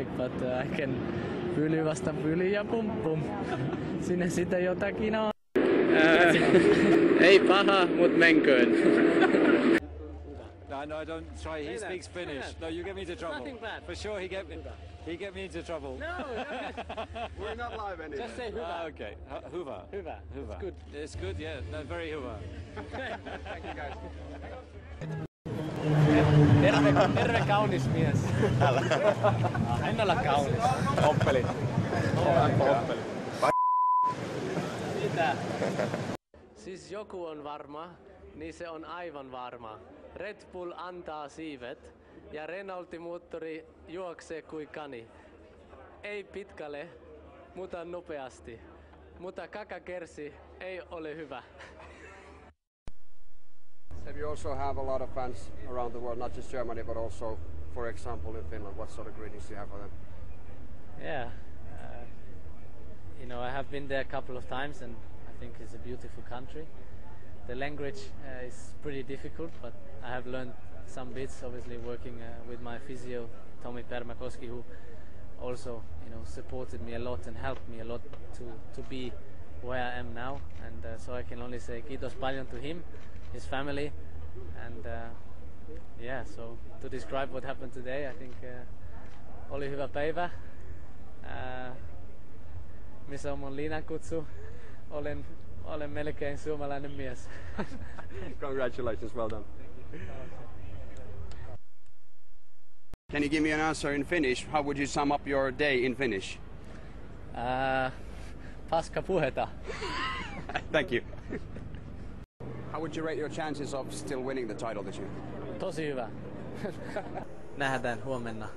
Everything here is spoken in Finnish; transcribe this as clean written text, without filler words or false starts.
Patrick, but I can pyly vasta pyly ja pum pum. Sinne sitä jotakin on. Ei paha, mut menköön. No, don't try. He speaks Finnish. No, you get me into trouble. Nothing bad. For sure, he get me into trouble. No. We're not live anymore. Just say hyvä. Okay, hyvä. Hyvä. Hyvä. It's good. It's good. Yeah, no, very hyvä. Thank you guys. Terve kaunis mies. En olla kaunis. Hoppeli. Hoppeli. Mitä? Siis joku on varma, niin se on aivan varma. Red Bull antaa siivet ja Renault-moottori juoksee kuin kani. Ei pitkälle, mutta nopeasti. Mutta kakakersi ei ole hyvä. You also have a lot of fans around the world, not just Germany, but also, for example, in Finland. What sort of greetings do you have for them? Yeah, I have been there a couple of times and I think it's a beautiful country. The language is pretty difficult, but I have learned some bits, obviously working with my physio, Tomi Permakoski, who also supported me a lot and helped me a lot to be where I am now. And so I can only say kiitos paljon to him, his family, and so to describe what happened today, I think oli hyvä päivä. Missä on mun liinankutsu? Olen melkein suomalainen mies. Congratulations, well done. Can you give me an answer in Finnish? How would you sum up your day in Finnish? Paska puheta. Thank you. How would you rate your chances of still winning the title this year? Tosi hyvä. Nähdään huomenna.